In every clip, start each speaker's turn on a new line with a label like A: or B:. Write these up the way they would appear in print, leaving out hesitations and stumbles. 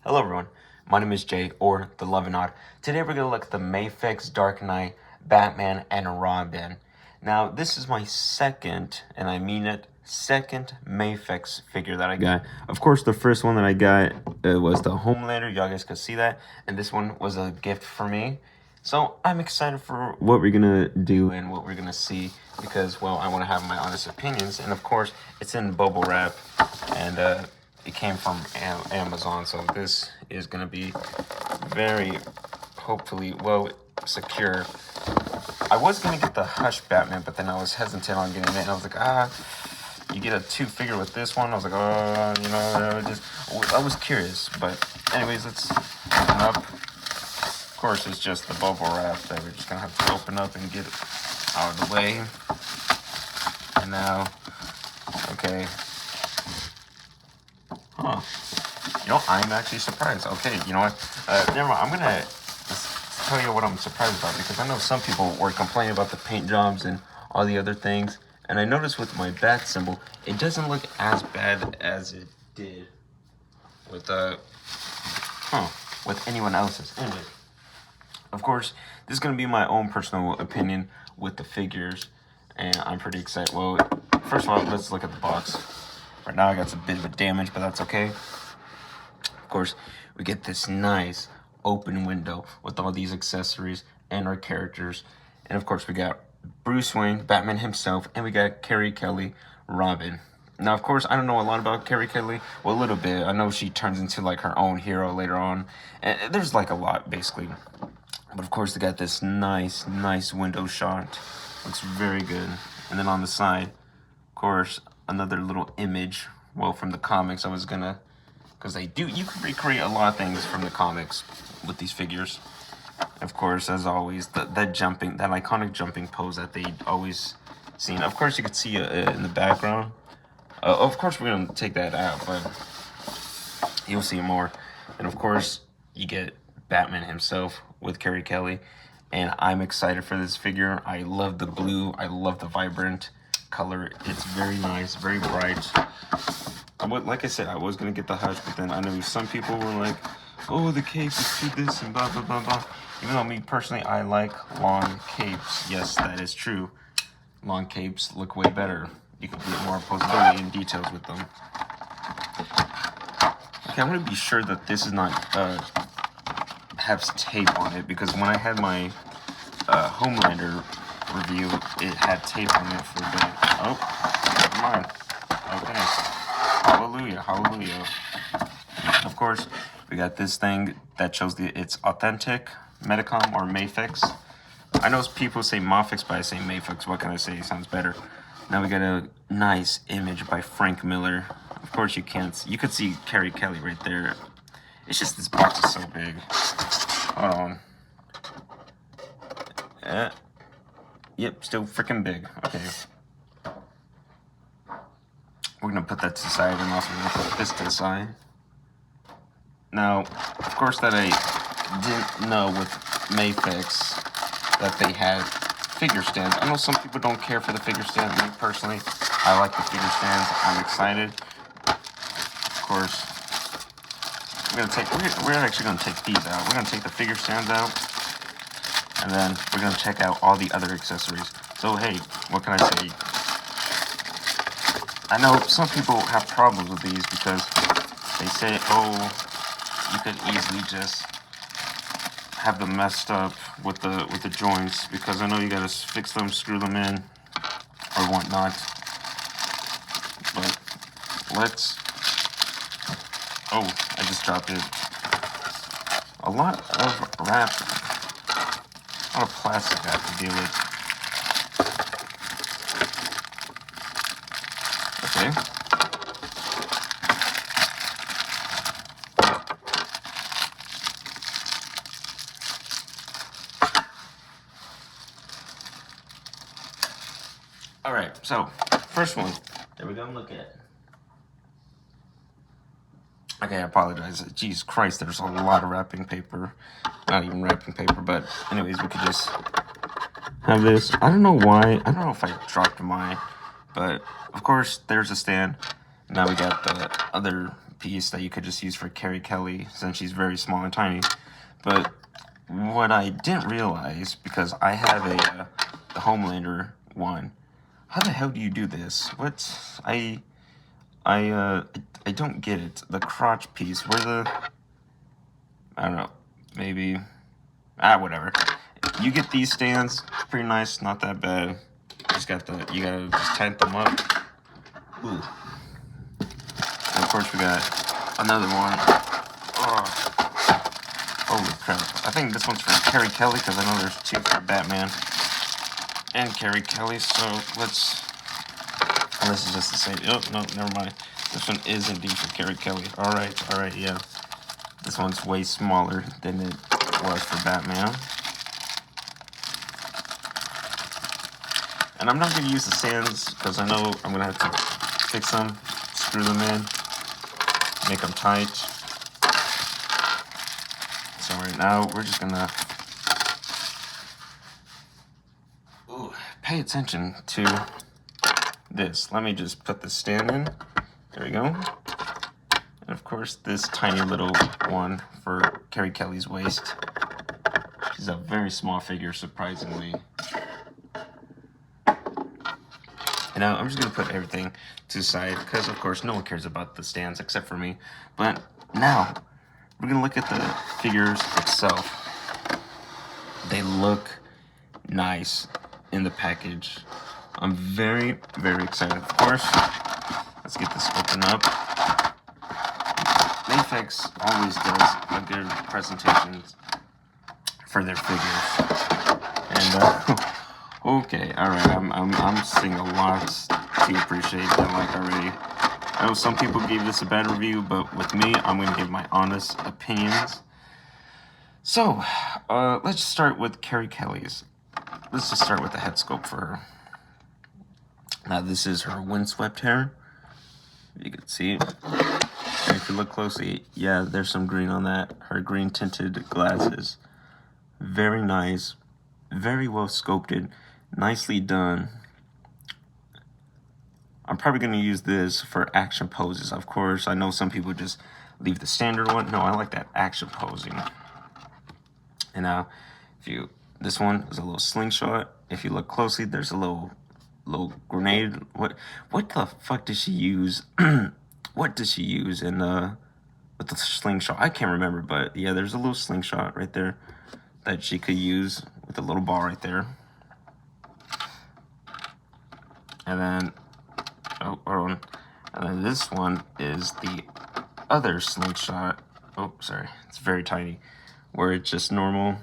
A: Hello everyone, my name is Jay, or the Love and Odd. Today we're going to look at the MAFEX Dark Knight, Batman, and Robin. Now this is my second, and I mean it, second MAFEX figure that I got. Of course the first one that I got was the Homelander, y'all guys could see that, and this one was a gift for me. So I'm excited for what we're gonna do and what we're gonna see because, well, I want to have my honest opinions. And of course, it's in bubble wrap, and it came from Amazon. So this is gonna be very, hopefully, well, secure. I was gonna get the Hush Batman, but then I was hesitant on getting it, and I was like, you get a 2-figure with this one. I was like, I was curious, but anyways, let's open up. Of course, it's just the bubble wrap that we're just gonna have to open up and get it out of the way. And now, okay. Huh. You know, I'm actually surprised. Okay, you know what? Never mind. I'm gonna just tell you what I'm surprised about, because I know some people were complaining about the paint jobs and all the other things. And I noticed with my bat symbol, it doesn't look as bad as it did with with anyone else's. Anyway. Of course, this is going to be my own personal opinion with the figures, and I'm pretty excited. Well, first of all, let's look at the box. Right now, I got a bit of a damage, but that's okay. Of course, we get this nice open window with all these accessories and our characters. And of course, we got Bruce Wayne, Batman himself, and we got Carrie Kelly, Robin. Now, of course, I don't know a lot about Carrie Kelly. Well, a little bit. I know she turns into like her own hero later on. And there's like a lot, basically. But of course, they got this nice window shot. Looks very good. And then on the side, of course, another little image. Well, from the comics, I was gonna, because you can recreate a lot of things from the comics with these figures. Of course, as always, that iconic jumping pose that they always seen. Of course, you could see in the background. Of course, we're gonna take that out, but you'll see more. And of course, you get Batman himself with Carrie Kelly, and I'm excited for this figure. I love the blue. I love the vibrant color. It's very nice, very bright. Like I said, I was gonna get the Hush, but then I know some people were like, "Oh, the cape is too this and blah blah blah blah." Even though me personally, I like long capes. Yes, that is true. Long capes look way better. You can get more posability and details with them. Okay, I'm gonna be sure that this is not has tape on it, because when I had my Homelander review, it had tape on it for a bit. Oh, never mind. Okay. Hallelujah. Of course, we got this thing that shows it's authentic Medicom or MAFEX. I know people say MAFEX, but I say MAFEX. What can I say? It sounds better. Now we got a nice image by Frank Miller. Of course, you could see Carrie Kelly right there. It's just this box is so big. Hold on. Yep, still freaking big. Okay. We're gonna put that to the side, and also we're gonna put this to the side. Now, of course, that I didn't know with MAFEX that they had figure stands. I know some people don't care for the figure stands. Me personally, I like the figure stands. I'm excited. Of course, we're actually gonna take these out. We're gonna take the figure stands out, and then we're gonna check out all the other accessories. So hey, what can I say? I know some people have problems with these because they say, oh, you could easily just have them messed up with the joints, because I know you gotta fix them, screw them in, or whatnot. But let's. Oh, I just dropped it. A lot of wrap, a lot of plastic I have to deal with. Okay. Alright, so, first one that we're gonna look at. Okay, I apologize. Jesus Christ, there's a lot of wrapping paper. Not even wrapping paper, but anyways, we could just have this. I don't know why. I don't know if I dropped mine, but of course, there's a stand. Now we got the other piece that you could just use for Carrie Kelly since she's very small and tiny. But what I didn't realize, because I have the Homelander one, how the hell do you do this? I don't get it. The crotch piece, I don't know, maybe, whatever. You get these stands, pretty nice, not that bad. You gotta just tighten them up. Ooh. And of course we got another one. Oh. Holy crap. I think this one's for Carrie Kelly, because I know there's two for Batman and Carrie Kelly, so let's... This is just the same. Oh, no, never mind. This one is indeed for Carrie Kelly. Alright, yeah. This one's way smaller than it was for Batman. And I'm not going to use the sands, because I know I'm going to have to fix them, screw them in, make them tight. So right now, we're just going to pay attention to this. Let me just put the stand in. There we go. And of course, this tiny little one for Carrie Kelly's waist. She's a very small figure, surprisingly. And now I'm just going to put everything to the side, because of course no one cares about the stands except for me. But now, we're going to look at the figures itself. They look nice in the package. I'm very, very excited. Of course, let's get this open up. MAFEX always does a good presentation for their figures. And okay, all right. I'm seeing a lot to appreciate and like already. I know some people gave this a bad review, but with me, I'm going to give my honest opinions. So, let's start with Carrie Kelly's. Let's just start with the head sculpt for her. Now, this is her windswept hair. You can see it. And if you look closely, yeah, there's some green on that. Her green tinted glasses. Very nice. Very well sculpted. Nicely done. I'm probably going to use this for action poses. Of course, I know some people just leave the standard one. No, I like that action posing. And now, this one is a little slingshot. If you look closely, there's a little grenade. What the fuck does she use? What does she use in with the slingshot? I can't remember, but yeah, there's a little slingshot right there that she could use with a little ball right there. And then and then this one is the other slingshot. Oh, sorry, it's very tiny, where it's just normal,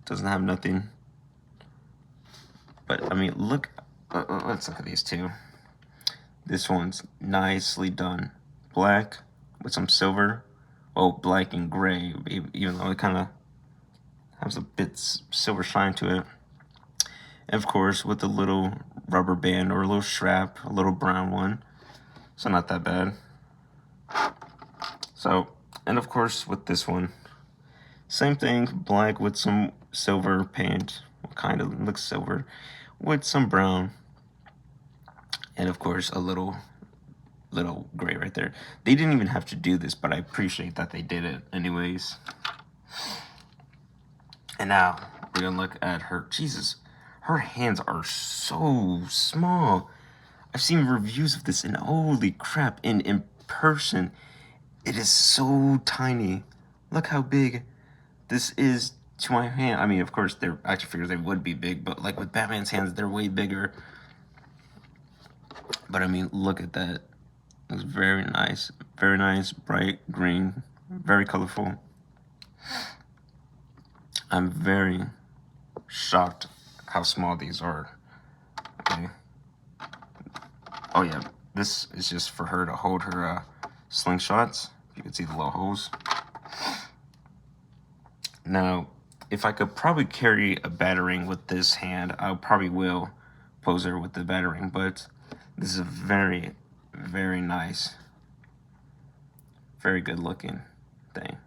A: doesn't have nothing. But I mean, look. Let's look at these two. This one's nicely done. Black with some silver. Oh, black and gray, even though it kind of has a bit silver shine to it. And of course, with a little rubber band or a little strap, a little brown one. So not that bad. So, and of course, with this one, same thing, black with some silver paint. Kind of looks silver with some brown. And of course, a little gray right there. They didn't even have to do this, but I appreciate that they did it anyways. And now, we're going to look at her. Jesus, her hands are so small. I've seen reviews of this, and holy crap, in person, it is so tiny. Look how big this is to my hand. I mean, of course, they're action figures, they would be big, but like with Batman's hands, they're way bigger. But I mean, look at that. Looks very nice. Very nice, bright green, very colorful. I'm very shocked how small these are. Okay. Oh yeah, this is just for her to hold her slingshots. You can see the little holes. Now, if I could probably carry a batarang with this hand, I probably will pose her with the batarang, but this is a very, very nice, very good looking thing.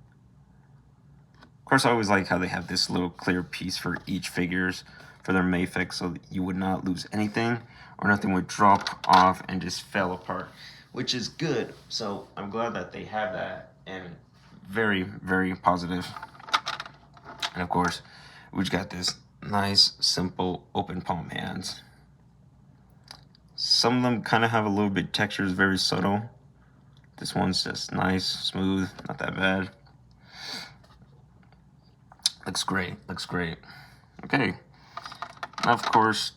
A: Of course, I always like how they have this little clear piece for each figures for their MAFEX, so that you would not lose anything or nothing would drop off and just fell apart. which is good. So I'm glad that they have that, and very, very positive. And of course, we just got this nice, simple, open palm hands. Some of them kind of have a little bit texture, is very subtle. This one's just nice, smooth, not that bad. Looks great, looks great. Okay, now of course,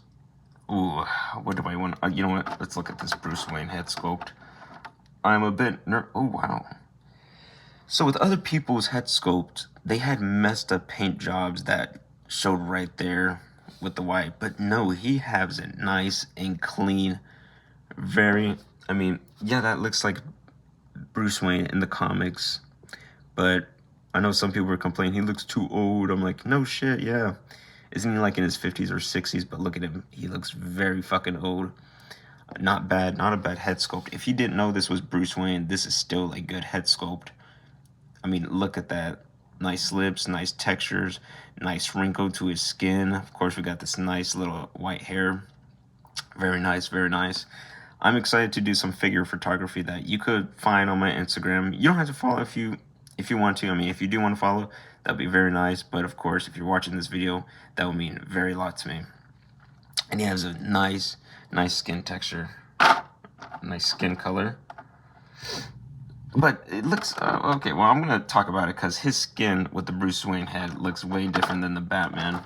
A: ooh, what do I want? You know what? Let's look at this Bruce Wayne head sculpt. I'm a bit oh wow. So with other people's head sculpt, they had messed up paint jobs that showed right there with the white, but no, he has it nice and clean. Very, I mean, yeah, that looks like Bruce Wayne in the comics, but I know some people were complaining he looks too old. I'm like, no shit, yeah. Isn't he like in his 50s or 60s? But look at him, he looks very fucking old. Not bad, not a bad head sculpt. If you didn't know this was Bruce Wayne, this is still a good head sculpt. I mean, look at that. Nice lips, nice textures, nice wrinkle to his skin. Of course, we got this nice little white hair. Very nice, very nice. I'm excited to do some figure photography that you could find on my Instagram. You don't have to follow if you want to. I mean, if you do want to follow, that'd be very nice. But of course, if you're watching this video, that would mean very lot to me. And he has a nice skin texture, nice skin color. But it looks okay. Well, I'm gonna talk about it because his skin with the Bruce Wayne head looks way different than the Batman.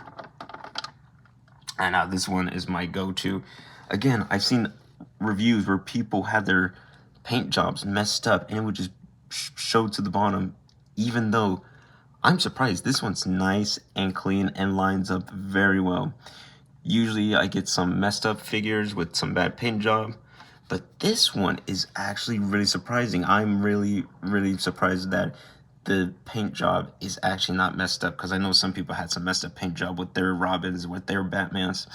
A: And this one is my go-to. Again, I've seen reviews where people had their paint jobs messed up and it would just show to the bottom, even though I'm surprised this one's nice and clean and lines up very well. Usually I get some messed up figures with some bad paint job, but this one is actually really surprising. I'm really surprised that the paint job is actually not messed up, because I know some people had some messed up paint job with their Robins, with their Batmans.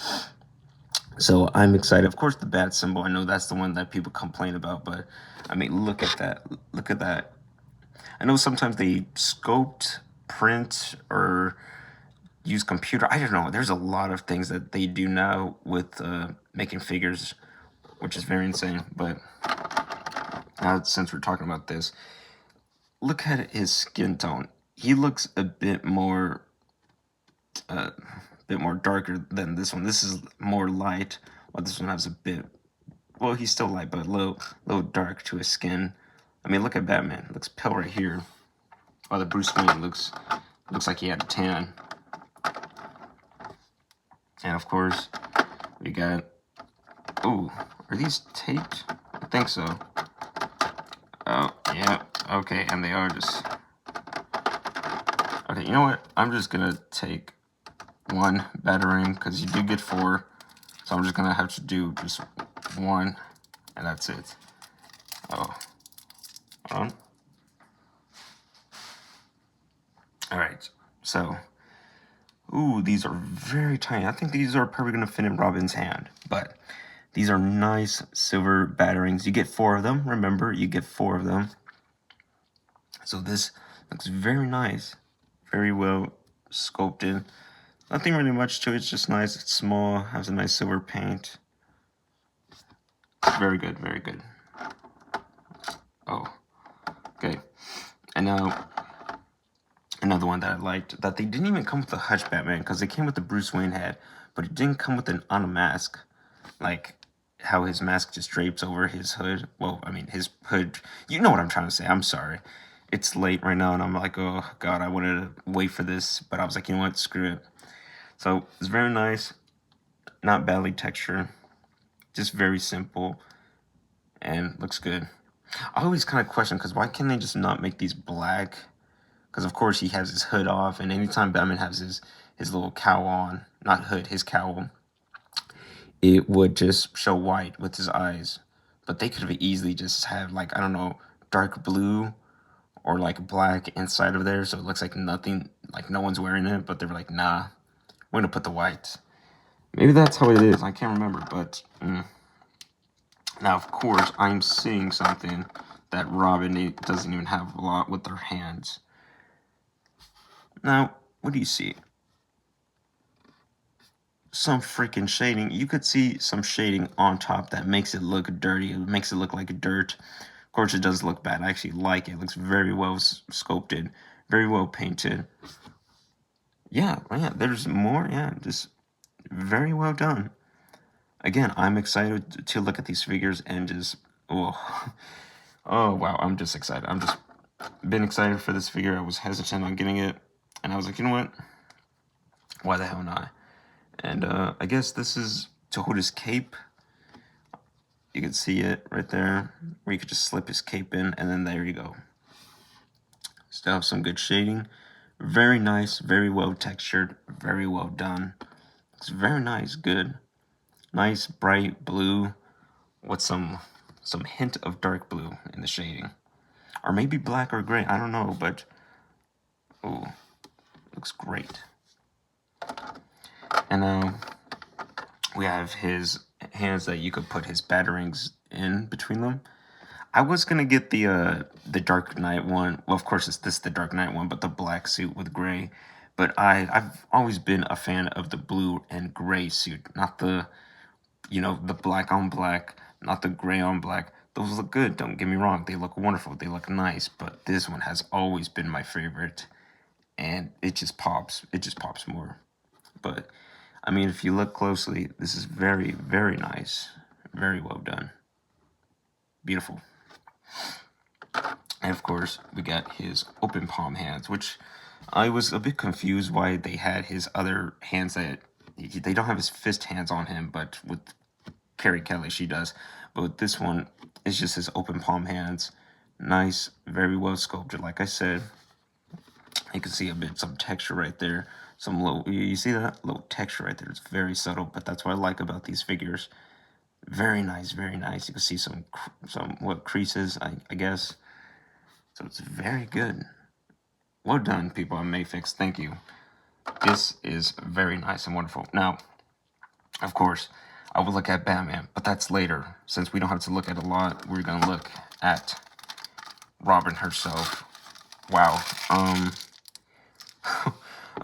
A: So I'm excited. Of course, the bat symbol, I know that's the one that people complain about, but I mean, look at that. Look at that. I know sometimes they sculpt, print, or use computer. I don't know. There's a lot of things that they do now with making figures, which is very insane. But now, since we're talking about this, look at his skin tone. He looks a bit more darker than this one. This is more light, while this one has a bit, well, he's still light, but a little dark to his skin. I mean, look at Batman. It looks pale right here. While the Bruce Wayne looks like he had a tan. And of course, we got, ooh, are these taped? I think so. Oh, yeah, okay, and they are just, okay, you know what? I'm just gonna take one battering, because you do get 4, so I'm just gonna have to do just 1, and that's it. Oh, hold on. All right, so, ooh, these are very tiny. I think these are probably gonna fit in Robin's hand, but these are nice silver batterings. You get 4 of them. Remember, you get 4 of them. So this looks very nice, very well sculpted. Nothing really much to it, it's just nice. It's small, has a nice silver paint. Very good, very good. Oh, okay. And now, another one that I liked, that they didn't even come with the Hutch Batman, because they came with the Bruce Wayne head, but it didn't come with on a mask. Like how his mask just drapes over his hood. Well, I mean, his hood, you know what I'm trying to say. I'm sorry. It's late right now, and I'm like, oh, God, I wanted to wait for this, but I was like, you know what, screw it. So it's very nice, not badly textured, just very simple, and looks good. I always kind of question, because why can't they just not make these black? Because of course he has his hood off, and anytime Batman has his little cowl on, not hood, his cowl, it would just show white with his eyes. But they could have easily just had, like, I don't know, dark blue or like black inside of there, so it looks like nothing, like no one's wearing it, but they were like, nah, we're gonna put the white. Maybe that's how it is. I can't remember, but now, of course, I'm seeing something that Robin doesn't even have a lot with their hands. Now, what do you see? some freaking shading. You could see some shading on top that makes it look dirty. It makes it look like dirt. Of course, it does look bad. I actually like it. It looks very well sculpted, very well painted. Yeah, yeah, there's more. Yeah, just very well done. Again, I'm excited to look at these figures and just, oh, oh wow, I'm just excited. I'm just been excited for this figure. I was hesitant on getting it, and I was like, you know what? Why the hell not? And I guess this is to hold his cape. You can see it right there, where you could just slip his cape in, and then there you go. Still have some good shading. Very nice, very well textured, very well done. It's very nice, good. Nice bright blue with some hint of dark blue in the shading. Or maybe black or gray, I don't know, but ooh, looks great. And now we have his hands that you could put his batarangs in between them. I was gonna get the Dark Knight one. Well, of course, it's the Dark Knight one, but the black suit with gray. But I've always been a fan of the blue and gray suit, not the, you know, the black on black, not the gray on black. Those look good, don't get me wrong. They look wonderful, they look nice, but this one has always been my favorite. And it just pops more. But, I mean, if you look closely, this is very, very nice. Very well done. Beautiful. And of course, we got his open palm hands, which I was a bit confused why they had his other hands that they don't have his fist hands on him, but with Carrie Kelly, she does. But with this one, it's just his open palm hands. Nice, very well sculpted, like I said. You can see some texture right there. Some little, you see that little texture right there? It's very subtle, but that's what I like about these figures. Very nice, very nice. You can see some creases, I guess. So it's very good. Well done, people at MAFEX. Thank you. This is very nice and wonderful. Now, of course, I will look at Batman, but that's later. Since we don't have to look at a lot, we're going to look at Robin herself. Wow.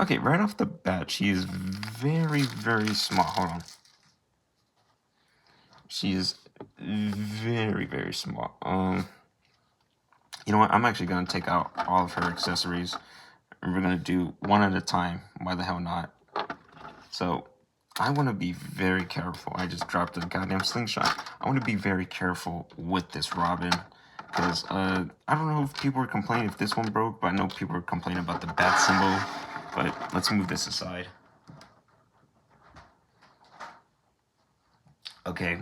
A: Okay, right off the bat, she is very, very small. Hold on. She is very, very small. You know what? I'm actually going to take out all of her accessories. And we're going to do one at a time. Why the hell not? So, I want to be very careful. I just dropped a goddamn slingshot. I want to be very careful with this Robin. Because, I don't know if people were complaining if this one broke, but I know people were complaining about the bat symbol. But let's move this aside. Okay.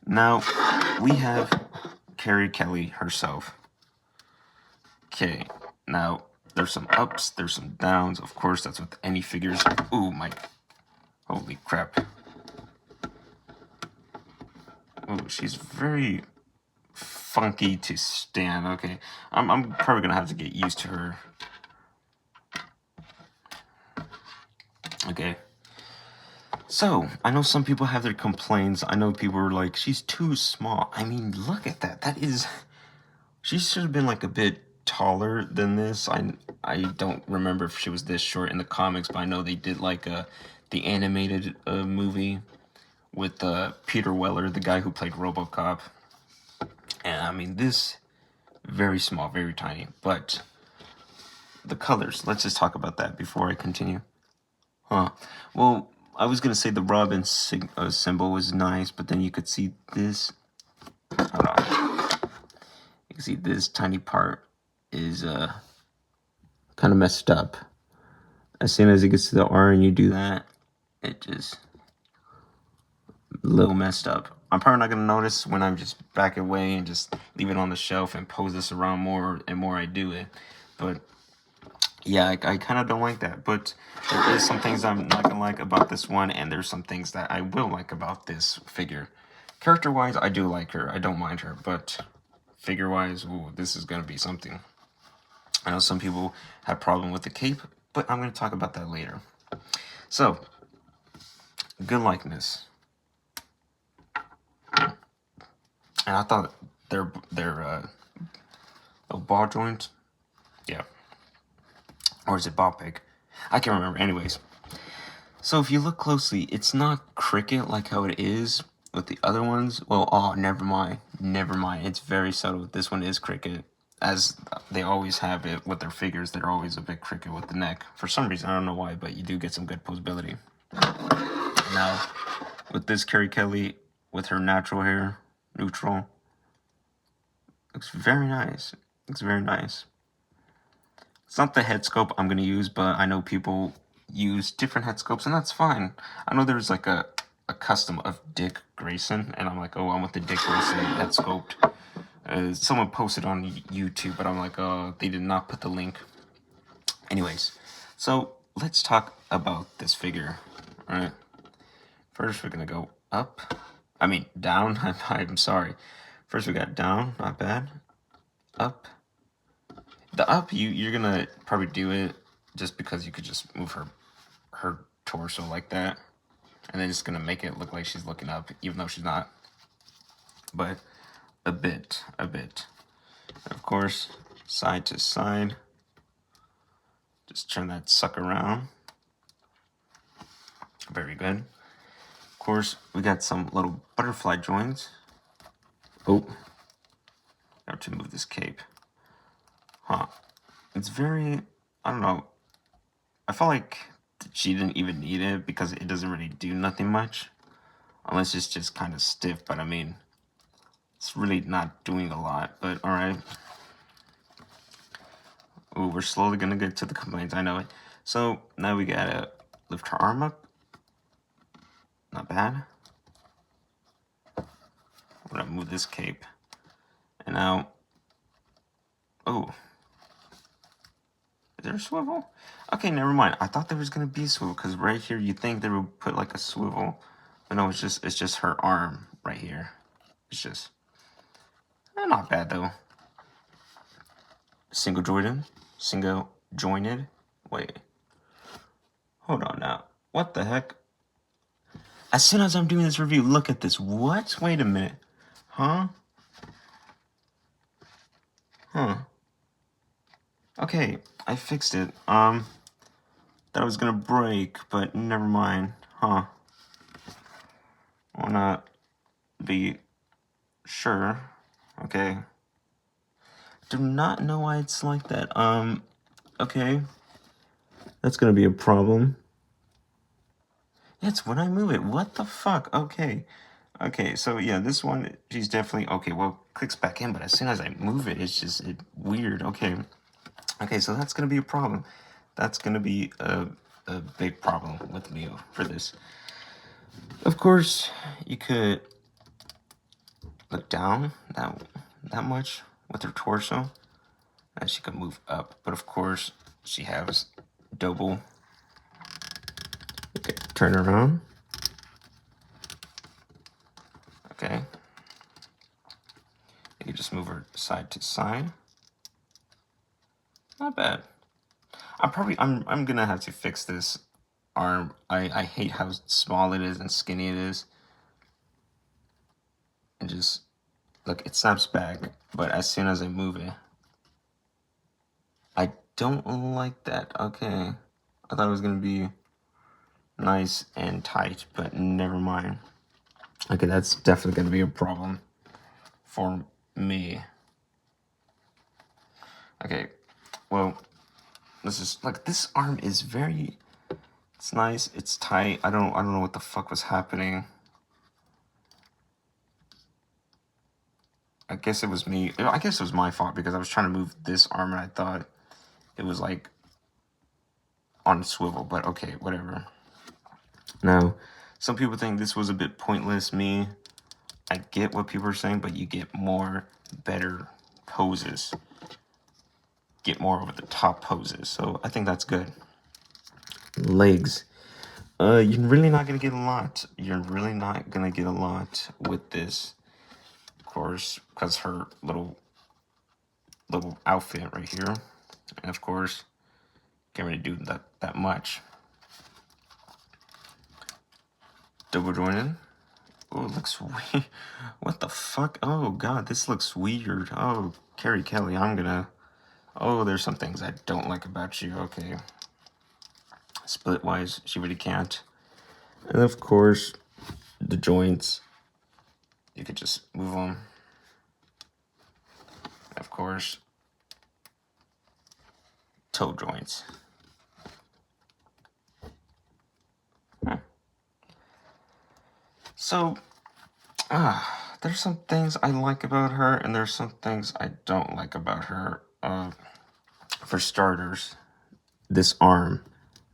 A: Now, we have Carrie Kelly herself. Okay, now there's some ups, there's some downs. Of course, that's with any figures. Ooh, my, holy crap. Ooh, she's very funky to stand. Okay, I'm probably gonna have to get used to her. Okay. So, I know some people have their complaints. I know people are like, she's too small. I mean, look at that. That is, she should have been like a bit taller than this. I don't remember if she was this short in the comics, but I know they did like the animated movie with Peter Weller, the guy who played RoboCop. And I mean, this very small, very tiny. But the colors, let's just talk about that before I continue. Well, I was gonna say the Robin symbol was nice, but then you could see this. Hold on. You can see this tiny part is kind of messed up. As soon as it gets to the R and you do that, it just a little messed up. I'm probably not gonna notice when I'm just back away and just leave it on the shelf and pose this around more and more I do it. But yeah, I kind of don't like that. But there is some things I'm not gonna like about this one, and there's some things that I will like about this figure. Character-wise, I do like her. I don't mind her, but figure-wise, ooh, this is gonna be something. I know some people have problem with the cape, but I'm gonna talk about that later. So, good likeness. And I thought their ball joint, yeah, or is it ball peg? I can't remember. Anyways, So if you look closely, it's not cricket like how it is with the other ones. Well, oh, never mind. Never mind. It's very subtle. This one is cricket. As they always have it with their figures, they're always a bit cricket with the neck. For some reason, I don't know why, but you do get some good posability. Now, with this Carrie Kelly, with her natural hair, neutral, looks very nice. Looks very nice. It's not the head sculpt I'm going to use, but I know people use different head sculpts, and that's fine. I know there's like a custom of Dick Grayson, and I'm like, oh, I want the Dick Grayson head sculpt. Someone posted on YouTube, but I'm like, oh, they did not put the link. Anyways, so let's talk about this figure. All right. First, we're going to go up. I mean, down. I'm sorry. First, we got down. Not bad. Up. The up, you're going to probably do it just because you could just move her torso like that. And then it's going to make it look like she's looking up, even though she's not. But a bit. Of course, side to side. Just turn that sucker around. Very good. Of course, we got some little butterfly joints. Oh, I have to move this cape. Huh. It's very, I don't know. I felt like she didn't even need it because it doesn't really do nothing much. Unless it's just kind of stiff, but I mean, it's really not doing a lot, but alright. Oh, we're slowly gonna get to the complaints, I know it. So, now we gotta lift her arm up. Not bad. I'm gonna move this cape. And now, oh. Is there a swivel? Okay, never mind. I thought there was gonna be a swivel, because right here you think they would put like a swivel. But no, it's just her arm right here. It's just, not bad though. Single jointed. Wait. Hold on now. What the heck? As soon as I'm doing this review, look at this. What? Wait a minute. Huh? Okay, I fixed it. Thought it was gonna break, but never mind. Huh. Wanna be sure. Okay. Do not know why it's like that. Okay. That's gonna be a problem. It's when I move it. What the fuck? Okay. Okay, so yeah, this one, she's definitely, okay, well, clicks back in, but as soon as I move it, it's just weird. Okay. Okay, so that's gonna be a problem. That's gonna be a big problem with me for this. Of course, you could look down that much with her torso, and she could move up. But of course, she has double. Okay, turn around. Okay. You can just move her side to side. Not bad. I'm gonna have to fix this arm. I hate how small it is and skinny it is. And just look, it snaps back, but as soon as I move it, I don't like that. Okay. I thought it was gonna be nice and tight, but never mind. Okay, that's definitely gonna be a problem for me. Okay, well, this is like, this arm is very, it's nice, it's tight. I don't know what the fuck was happening. I guess it was me. I guess it was my fault because I was trying to move this arm and I thought it was like on a swivel, but okay, whatever. Now, some people think this was a bit pointless. Me, I get what people are saying, but you get more better poses. Get more over the top poses. So I think that's good. Legs. You're really not gonna get a lot. You're really not gonna get a lot with this, of course, because her little outfit right here, and of course, can't really do that much. Double jointed. Oh, it looks weird. What the fuck? Oh god, this looks weird. Oh, Carrie Kelly, oh, there's some things I don't like about you. Okay. Split wise, she really can't. And of course, the joints, you could just move them. Of course, toe joints. So, there's some things I like about her, and there's some things I don't like about her. For starters, this arm,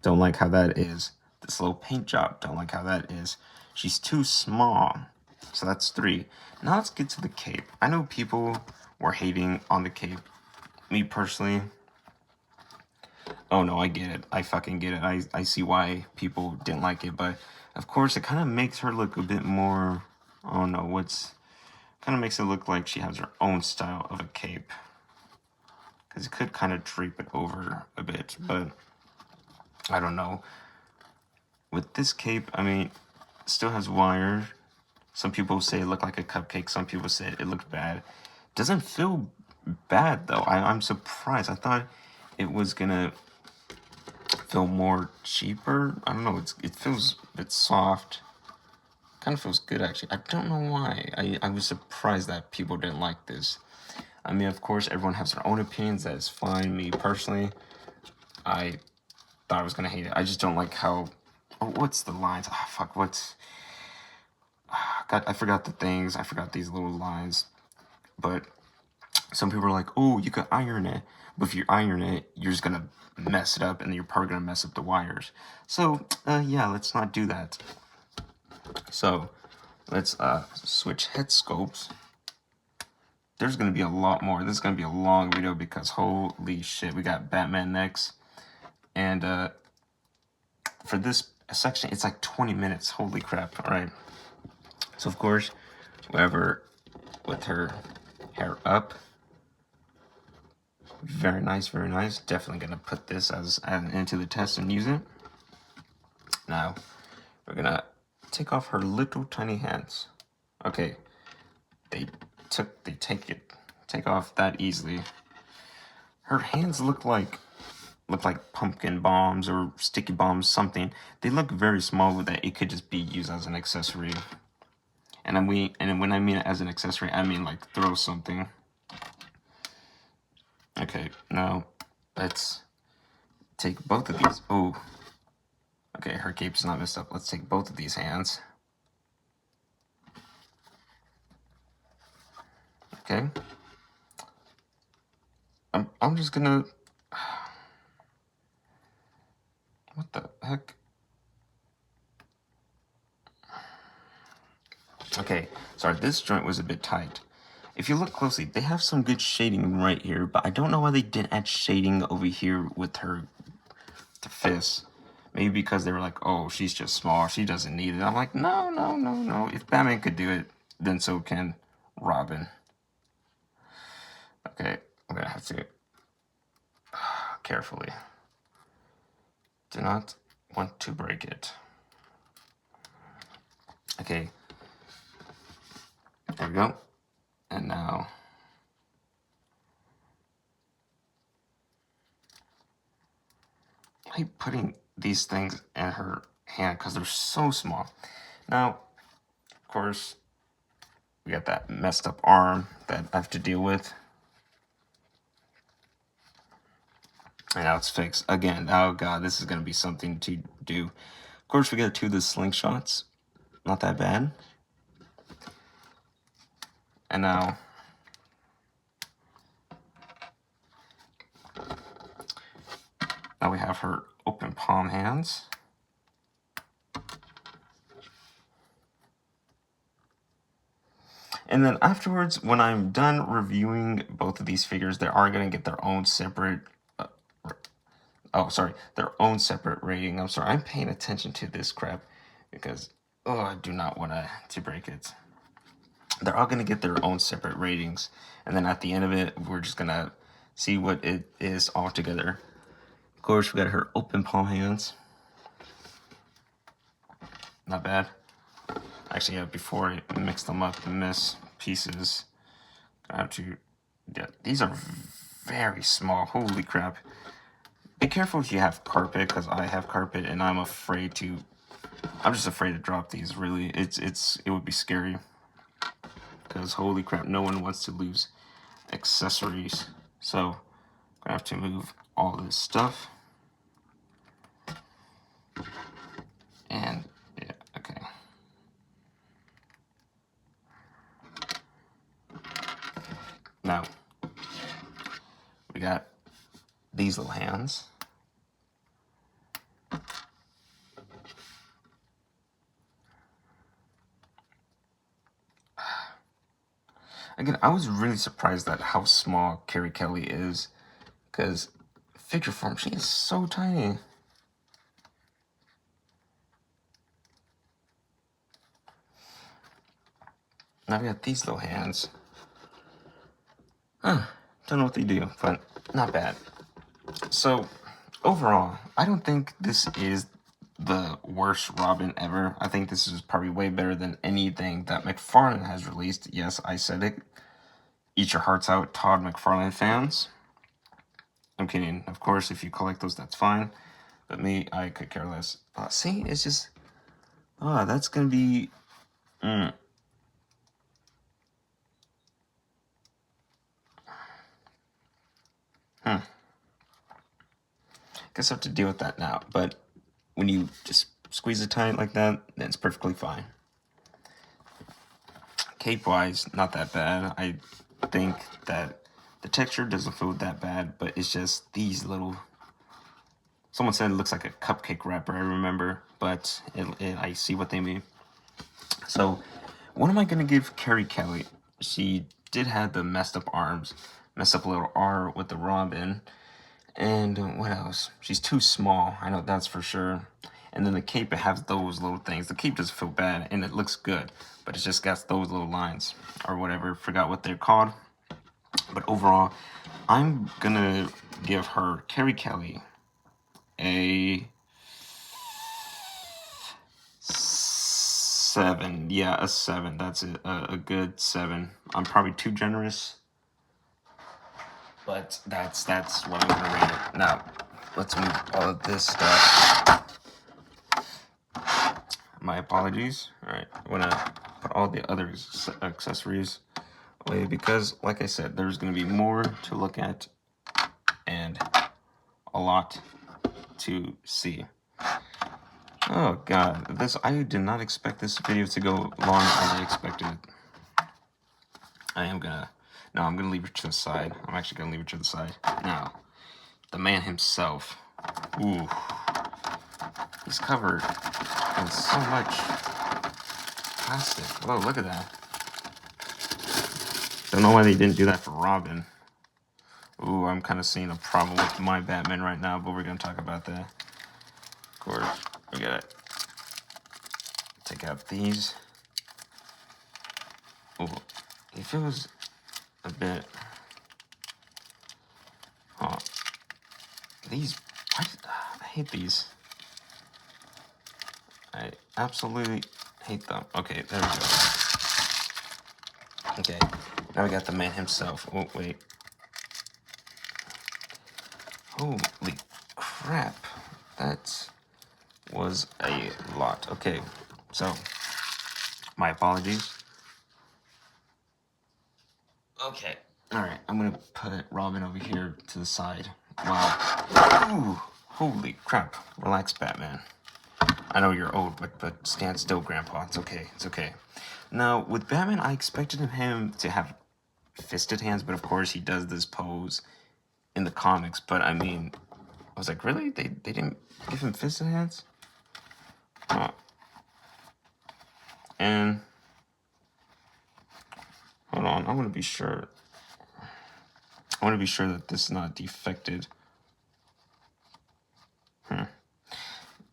A: don't like how that is. This little paint job, don't like how that is. She's too small. So that's 3. Now let's get to the cape. I know people were hating on the cape. Me personally, oh no, I get it. I fucking get it. I see why people didn't like it, but of course it kind of makes her look a bit more, I don't know, kind of makes it look like she has her own style of a cape. Because it could kind of drape it over a bit, but I don't know. With this cape, I mean, it still has wire. Some people say it looked like a cupcake. Some people say it looked bad. Doesn't feel bad though. I'm surprised. I thought it was gonna feel more cheaper. I don't know. It feels a bit soft. Kind of feels good actually. I don't know why. I was surprised that people didn't like this. I mean, of course, everyone has their own opinions. That is fine. Me personally, I thought I was gonna hate it. I just don't like how. Oh, what's the lines? Ah, fuck. What's? God, I forgot the things. I forgot these little lines. But some people are like, "Oh, you could iron it." But if you iron it, you're just gonna mess it up, and you're probably gonna mess up the wires. So, yeah, let's not do that. So, let's switch head scopes. There's gonna be a lot more. This is gonna be a long video because holy shit, we got Batman next, and for this section, it's like 20 minutes. Holy crap! All right. So of course, whoever with her hair up, very nice, very nice. Definitely gonna put this as into the test and use it. Now we're gonna take off her little tiny hands. Okay, they take off that easily. Her hands look like pumpkin bombs or sticky bombs, something. They look very small that it could just be used as an accessory. And when I mean as an accessory, I mean like throw something. Okay, now let's take both of these. Oh, okay, her cape's not messed up. Let's take both of these hands. Okay. I'm just gonna. What the heck? Okay, sorry, this joint was a bit tight. If you look closely, they have some good shading right here, but I don't know why they didn't add shading over here with her fist. Maybe because they were like, oh, she's just small, she doesn't need it. I'm like, no, no, no, no. If Batman could do it, then so can Robin. Okay, I'm gonna have to carefully. Do not want to break it. Okay. There we go. And now I hate putting these things in her hand because they're so small. Now, of course, we got that messed up arm that I have to deal with. And now it's fixed. Again, oh god, this is going to be something to do. Of course, we got 2 of the slingshots. Not that bad. And now we have her open palm hands. And then afterwards, when I'm done reviewing both of these figures, they are going to get their own separate their own separate rating. I'm sorry, I'm paying attention to this crap because I do not want to break it. They're all going to get their own separate ratings, and then at the end of it, we're just going to see what it is all together. Of course, we got her open palm hands. Not bad. Actually, yeah, before I mix them up and miss pieces, I have to, yeah, these are very small. Holy crap. Be careful if you have carpet, because I have carpet and I'm afraid to I'm just afraid to drop these, really. It would be scary. Because holy crap, no one wants to lose accessories. So, I'm gonna have to move all this stuff. And, yeah, okay. Now, we got these little hands. Again, I was really surprised at how small Carrie Kelly is, because figure form, she is so tiny. Now we got these little hands. Don't know what they do, but not bad. So, overall, I don't think this is the worst Robin ever. I think this is probably way better than anything that McFarlane has released. Yes, I said it. Eat your hearts out, Todd McFarlane fans. I'm kidding. Of course, if you collect those, that's fine. But me, I could care less. See, it's just... that's gonna be... Guess I have to deal with that now. But when you just squeeze it tight like that, then it's perfectly fine. Cape-wise, not that bad. I think that the texture doesn't feel that bad, but it's just these little... Someone said it looks like a cupcake wrapper, I remember, but I see what they mean. So, what am I going to give Carrie Kelly? She did have the messed up arms, messed up a little R with the Robin, and what else? She's too small, I know that's for sure. And then the cape, it has those little things. The cape doesn't feel bad, and it looks good, but it's just got those little lines, or whatever, forgot what they're called. But overall, I'm gonna give her, Carrie Kelly, a 7. Yeah, a 7. That's it. A good 7. I'm probably too generous, but that's what I'm gonna rate it. Now, let's move all of this stuff. My apologies. All right, I'm gonna put all the other accessories away because, like I said, there's gonna be more to look at and a lot to see. Oh god, I did not expect this video to go long as I expected. I'm gonna leave it to the side. I'm actually gonna leave it to the side. Now, the man himself. Ooh. He's covered in so much plastic. Whoa, look at that. Don't know why they didn't do that for Robin. Ooh, I'm kind of seeing a problem with my Batman right now, but we're gonna talk about that. Of course, we gotta take out these. Ooh, it feels a bit... These... I hate these. I absolutely hate them. Okay, there we go. Okay, now we got the man himself. Oh, wait. Holy crap. That was a lot. Okay, so, my apologies. Okay, alright, I'm gonna put Robin over here to the side. Wow. Ooh, holy crap. Relax, Batman. I know you're old, but stand still, Grandpa. It's okay, it's okay. Now, with Batman, I expected him to have fisted hands, but of course he does this pose in the comics. But I mean, I was like, really? They didn't give him fisted hands? And hold on, I want to be sure. I want to be sure that this is not defected.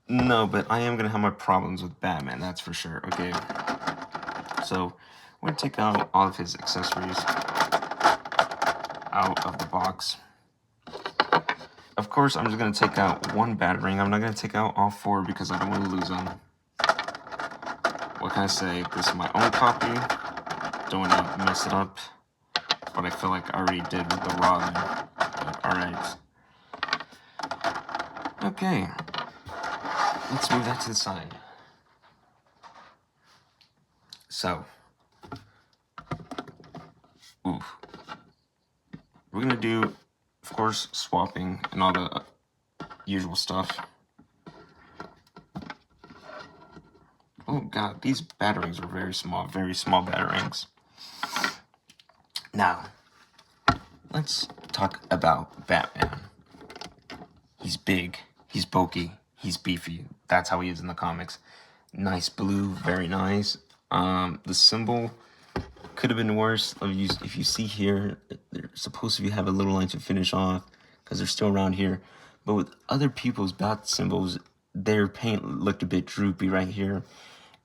A: No, but I am going to have my problems with Batman, that's for sure. Okay, so I'm going to take out all of his accessories out of the box. Of course, I'm just going to take out one Batarang. I'm not going to take out all 4 because I don't want to lose them. What can I say? This is my own copy. Don't want to mess it up. But I feel like I already did with the Robin. Alright. Okay. Let's move that to the side. So, oof. We're gonna do, of course, swapping and all the usual stuff. Oh god, these batterings are very small batterings. Now, let's talk about Batman. He's big, he's bulky, he's beefy. That's how he is in the comics. Nice blue, very nice. The symbol could have been worse. If you see here, they're supposed to have a little line to finish off because they're still around here. But with other people's bat symbols, their paint looked a bit droopy right here.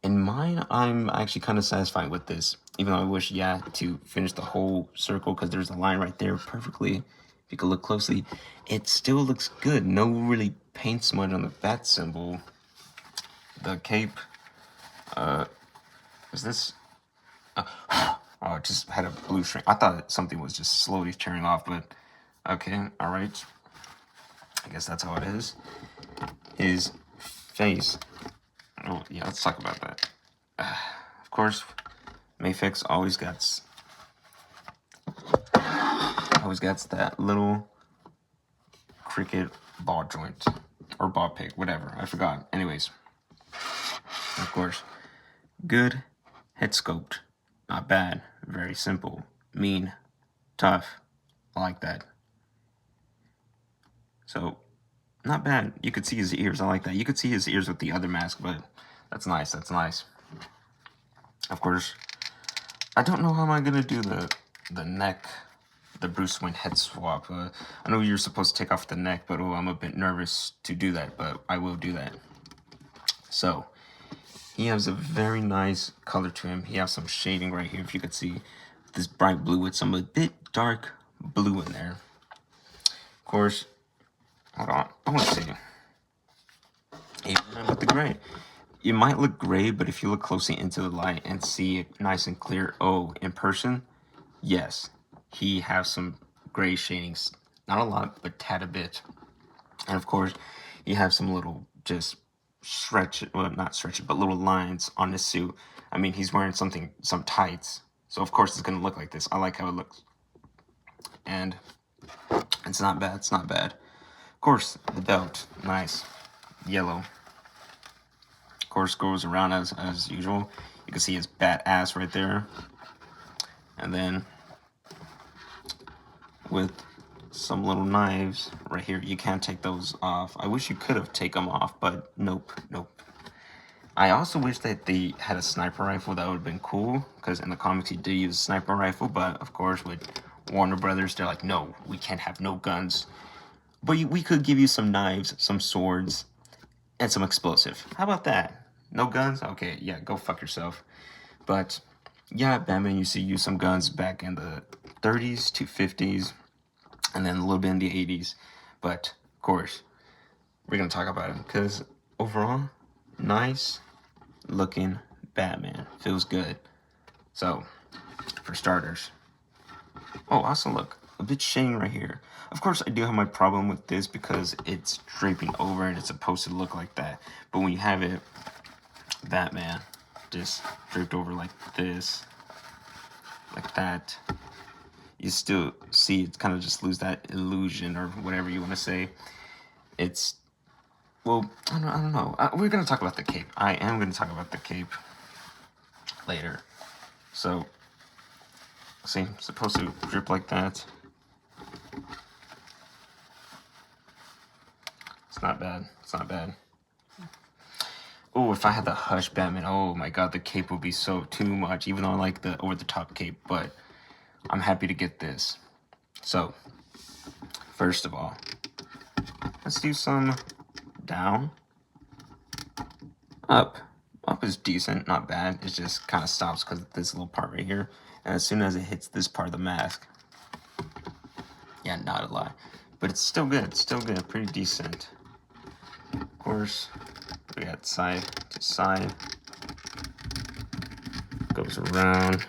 A: In mine, I'm actually kind of satisfied with this, even though I wish, to finish the whole circle because there's a line right there perfectly. If you could look closely, it still looks good. No really paint smudge on the bat symbol. The cape, is this? Oh, it just had a blue shrink. I thought something was just slowly tearing off, but okay, all right. I guess that's how it is. His face. Oh, yeah, let's talk about that. Of course, MAFEX always gets that little cricket ball joint or ball peg, whatever. I forgot. Anyways, of course, good head sculpt, not bad. Very simple, mean, tough. I like that. So, not bad. You could see his ears. I like that. You could see his ears with the other mask, but that's nice. That's nice. Of course, I don't know how am I gonna do the neck, the Bruce Wayne head swap. I know you're supposed to take off the neck, but I'm a bit nervous to do that, but I will do that. So, he has a very nice color to him. He has some shading right here, if you could see. This bright blue with some a bit dark blue in there. Of course, hold on. I want to see. Even about the gray. It might look gray, but if you look closely into the light and see it nice and clear, in person, yes, he has some gray shadings. Not a lot, but tad a bit. And of course, he has some little just not stretch it, but little lines on his suit. I mean, he's wearing some tights. So of course it's gonna look like this. I like how it looks. And it's not bad, it's not bad. Of course, the belt, nice. Yellow. Of course, goes around as usual. You can see his bat ass right there. And then with some little knives right here. You can't take those off. I wish you could have taken them off, but nope. I also wish that they had a sniper rifle. That would have been cool, because in the comics he did use a sniper rifle, but of course with Warner Brothers, they're like, no, we can't have no guns. But we could give you some knives, some swords, and some explosive. How about that? No guns? Okay, yeah, go fuck yourself. But yeah, Batman used to use some guns back in the 30s to 50s, and then a little bit in the 80s. But of course, we're gonna talk about him because overall, nice looking Batman. Feels good. So, for starters. Oh, also look, a bit shading right here. Of course, I do have my problem with this because it's draping over and it's supposed to look like that. But when you have it, Batman, just draped over like this, like that, you still see it kind of just lose that illusion or whatever you want to say. It's, well, I don't know. We're going to talk about the cape. I am going to talk about the cape later. So, see, it's supposed to drip like that. It's not bad. It's not bad. Oh, if I had the Hush Batman, oh my god, the cape would be so too much, even though I like the over-the-top cape, but I'm happy to get this. So, first of all, let's do some down. Up. Up is decent, not bad. It just kind of stops because of this little part right here. And as soon as it hits this part of the mask, yeah, not a lot. But it's still good. It's still good. Pretty decent. Of course, we got side to side. Goes around,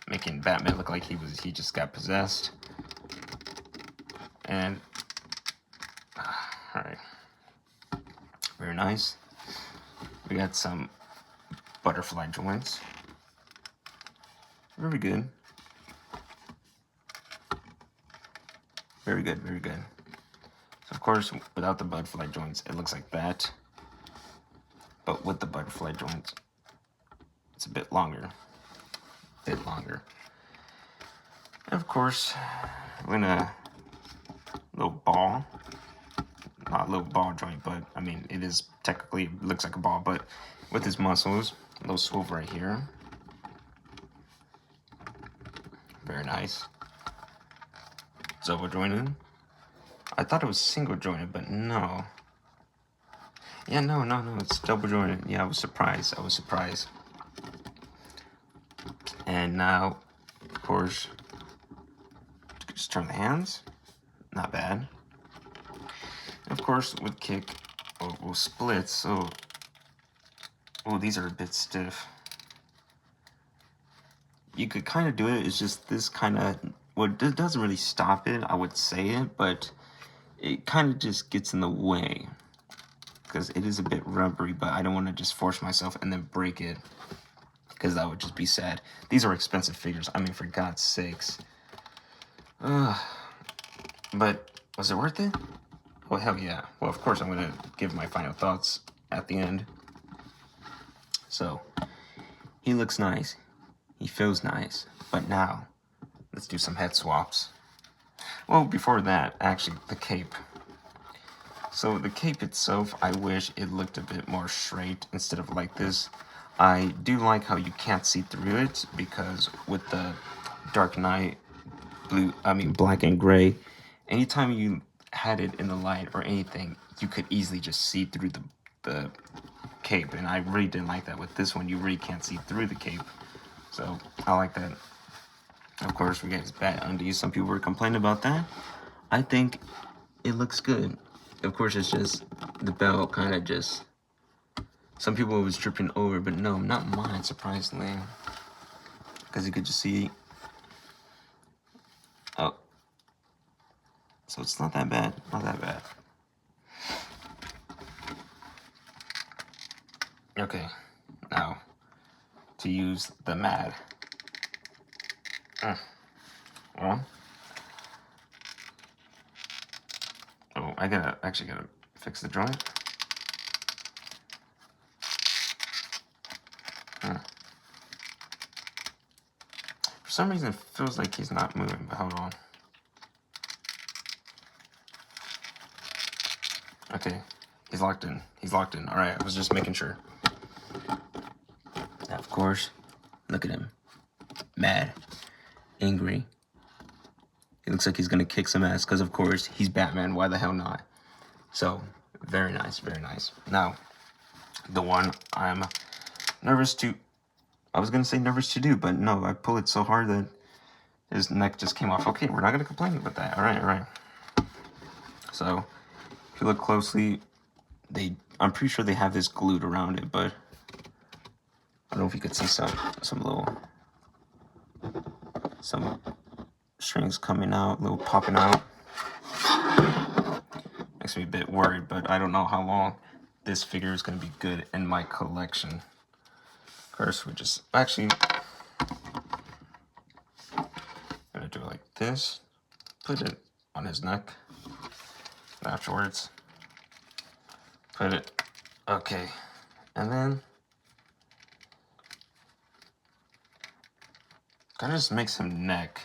A: making Batman look like he just got possessed. And all right, very nice. We got some butterfly joints. Very good. Very good, very good. So of course, without the butterfly joints, it looks like that. But with the butterfly joints, it's a bit longer. And of course, we're gonna little ball. Not a little ball joint, but I mean, it is technically looks like a ball, but with his muscles, a little swivel right here. Very nice. Double jointed. I thought it was single jointed, but no. Yeah, no, it's double jointed. Yeah, I was surprised. And now, of course, just turn the hands. Not bad. And of course, with kick, we'll split. So, these are a bit stiff. You could kind of do it. It's just this kind of, it doesn't really stop it. I would say it, but it kind of just gets in the way because it is a bit rubbery. But I don't want to just force myself and then break it because that would just be sad. These are expensive figures. I mean, for God's sakes. But was it worth it? Oh, hell yeah. Well, of course, I'm going to give my final thoughts at the end. So, he looks nice. He feels nice. But now, let's do some head swaps. Well, before that, actually, the cape. So, the cape itself, I wish it looked a bit more straight instead of like this. I do like how you can't see through it because with the Dark Knight black and gray, anytime you had it in the light or anything, you could easily just see through the cape, and I really didn't like that. With this one, you really can't see through the cape, so I like that. Of course, we got his bat undies. Some people were complaining about that. I think it looks good. Of course, it's just the belt kind of just, some people was dripping over, but no, not mine, surprisingly, because you could just see. Oh, so it's not that bad. Okay, now to use the MAD. Well, I actually gotta fix the joint. For some reason, it feels like he's not moving, but hold on. Okay, he's locked in. All right, I was just making sure. Now, of course, look at him. Mad. Angry. He looks like he's gonna kick some ass, because of course, he's Batman. Why the hell not? So, very nice. Now, the one I'm nervous to... I was gonna say nervous to do, but no, I pull it so hard that his neck just came off. Okay, we're not gonna complain about that. All right. So, if you look closely, I'm pretty sure they have this glued around it, but I don't know if you could see some strings coming out, little popping out. Makes me a bit worried, but I don't know how long this figure is going to be good in my collection. First, we just actually gonna do it like this. Put it on his neck. Afterwards, put it. Okay, and then kind of just makes him neck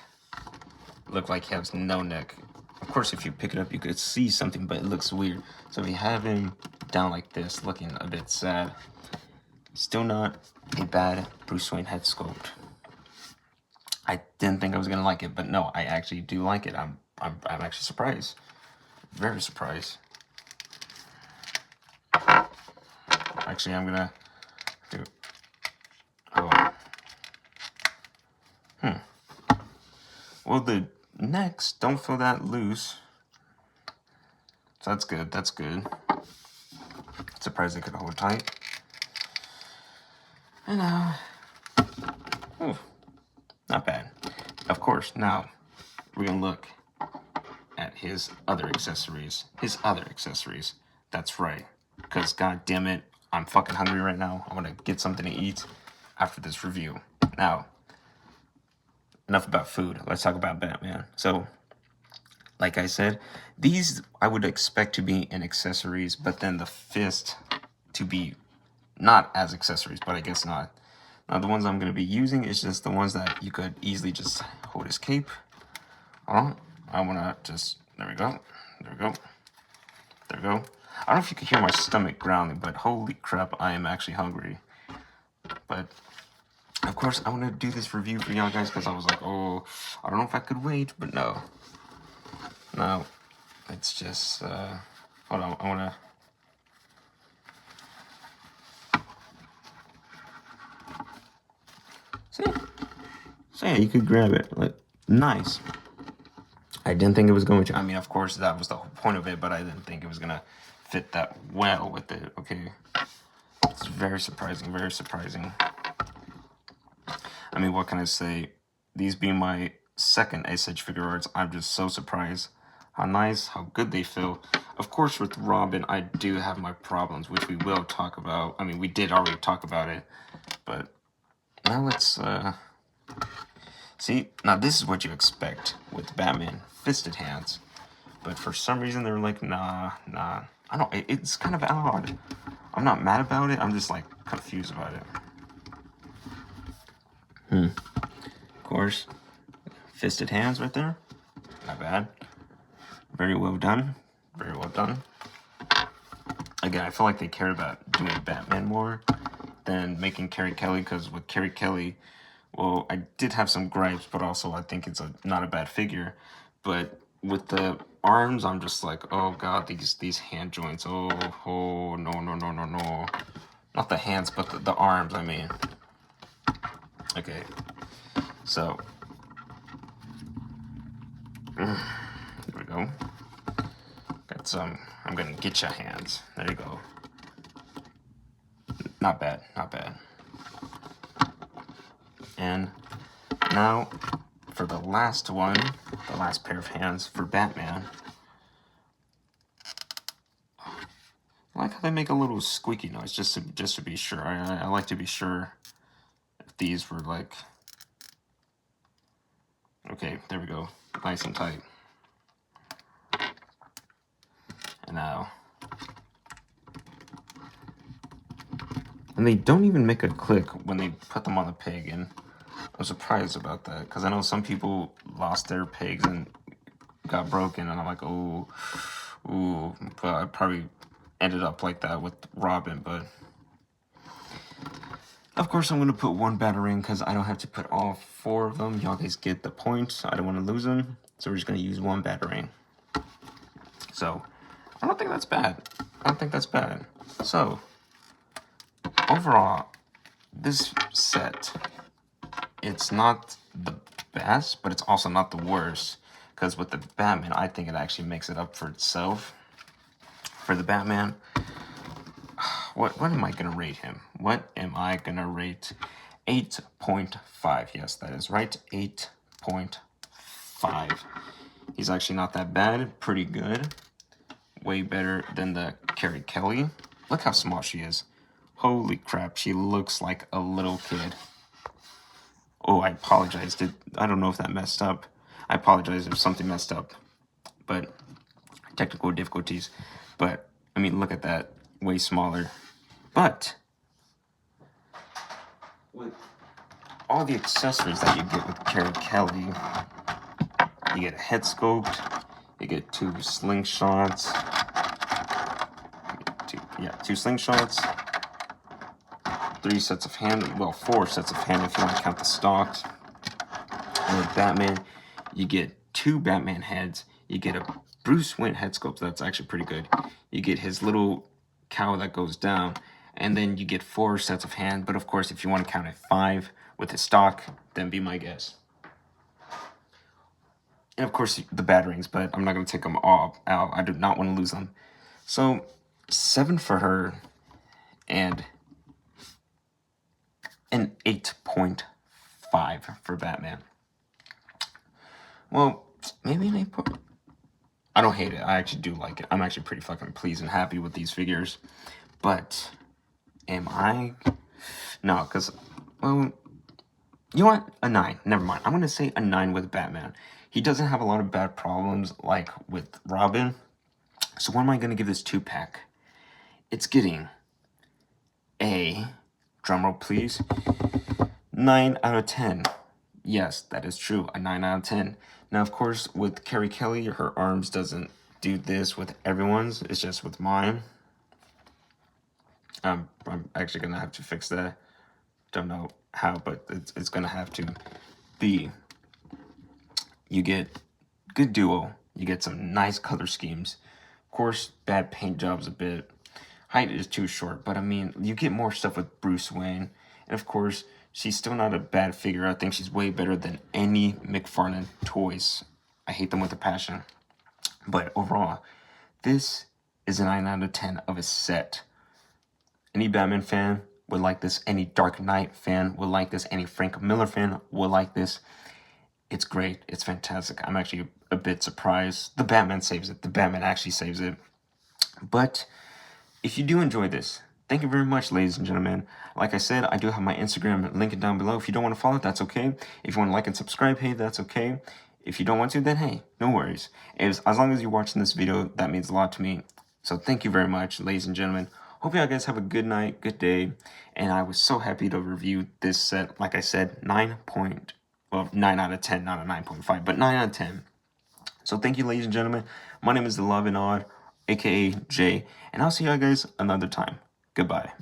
A: look like he has no neck. Of course, if you pick it up, you could see something, but it looks weird. So we have him down like this, looking a bit sad. Still not a bad Bruce Wayne head sculpt. I didn't think I was gonna like it, but no, I actually do like it. I'm actually surprised, very surprised. Actually, I'm gonna do. Well, the necks don't feel that loose, so that's good. Surprised they could hold tight. And not bad. Of course, now we're gonna look at his other accessories. That's right, because god damn it, I'm fucking hungry right now. I want to get something to eat after this review. Now, enough about food. Let's talk about Batman. So, like I said, these I would expect to be in accessories, but then the fist to be not as accessories, but I guess not. Now, the ones I'm going to be using is just the ones that you could easily just hold his cape. I want to just, there we go. There we go. There we go. I don't know if you can hear my stomach growling, but holy crap, I am actually hungry. But, of course, I want to do this review for y'all guys because I was like, oh, I don't know if I could wait, but no. No, it's just, hold on, I want to, so yeah, you could grab it, like, nice. I didn't think it was going to, I mean, of course, that was the whole point of it, but I didn't think it was going to fit that well with it, okay. It's very surprising, very surprising. I mean, what can I say? These being my second Ice Age figure arts, I'm just so surprised how nice, how good they feel. Of course, with Robin, I do have my problems, which we will talk about. I mean, we did already talk about it, but now let's, see, now this is what you expect with Batman, fisted hands. But for some reason, they're like, nah. I don't, it's kind of odd. I'm not mad about it, I'm just, like, confused about it. Of course, fisted hands right there. Not bad. Very well done. Very well done. Again, I feel like they cared about doing Batman more than making Carrie Kelly, because with Carrie Kelly, well, I did have some gripes, but also I think it's not a bad figure. But with the arms, I'm just like, oh god, these hand joints. Oh no. Not the hands, but the arms, I mean. Okay. So, there we go. Got some, I'm gonna get your hands. There you go. Not bad, not bad. And now, for the last one, the last pair of hands for Batman. I like how they make a little squeaky noise, just to be sure. I like to be sure if these were like... Okay, there we go. Nice and tight. And now... And they don't even make a click when they put them on the pig, and I'm surprised about that, because I know some people lost their pigs and got broken, and I'm like, ooh, but I probably ended up like that with Robin, but... Of course, I'm going to put one Batarang because I don't have to put all 4 of them. Y'all guys get the point. I don't want to lose them. So we're just going to use one Batarang. So, I don't think that's bad. I don't think that's bad. So, overall, this set, it's not the best, but it's also not the worst. Because with the Batman, I think it actually makes it up for itself. For the Batman... What am I going to rate him? What am I going to rate? 8.5. Yes, that is right. 8.5. He's actually not that bad. Pretty good. Way better than the Carrie Kelly. Look how small she is. Holy crap, she looks like a little kid. Oh, I apologize. I don't know if that messed up. I apologize if something messed up. But technical difficulties. But, I mean, look at that. Way smaller. But with all the accessories that you get with Carrie Kelly, you get a head sculpt, you get 2 slingshots, 2 slingshots, 3 sets of hand, well, 4 sets of hand if you want to count the stocks. And with Batman, you get 2 Batman heads, you get a Bruce Wayne head sculpt, that's actually pretty good. You get his little cowl that goes down, and then you get 4 sets of hand, but of course if you want to count it 5 with his stock, then be my guess. And of course the Batarangs, but I'm not going to take them all out. I do not want to lose them. So 7 for her, and an 8.5 for Batman. Well, maybe an 8. I don't hate it. I actually do like it. I'm actually pretty fucking pleased and happy with these figures. But am I? No, because, well, you know what? A 9. Never mind. I'm going to say a 9 with Batman. He doesn't have a lot of bad problems like with Robin. So what am I going to give this 2-pack? It's getting a, drumroll please, 9 out of 10. Yes, that is true. A 9 out of 10. Now, of course, with Carrie Kelly, her arms doesn't do this with everyone's. It's just with mine. I'm actually going to have to fix that. Don't know how, but it's going to have to be. You get good duo. You get some nice color schemes. Of course, bad paint jobs a bit. Height is too short, but I mean, you get more stuff with Bruce Wayne. And of course, she's still not a bad figure. I think she's way better than any McFarlane toys. I hate them with a passion. But overall, this is a 9 out of 10 of a set. Any Batman fan would like this. Any Dark Knight fan would like this. Any Frank Miller fan would like this. It's great. It's fantastic. I'm actually a bit surprised. The Batman saves it. The Batman actually saves it. But if you do enjoy this, thank you very much, ladies and gentlemen. Like I said, I do have my Instagram linked down below. If you don't want to follow it, that's okay. If you want to like and subscribe, hey, that's okay. If you don't want to, then hey, no worries. As long as you're watching this video, that means a lot to me. So thank you very much, ladies and gentlemen. Hope you guys have a good night, good day. And I was so happy to review this set. Like I said, 9 out of 10, not a 9.5, but 9 out of 10. So thank you, ladies and gentlemen. My name is The Love and Odd, aka Jay, and I'll see you guys another time. Goodbye.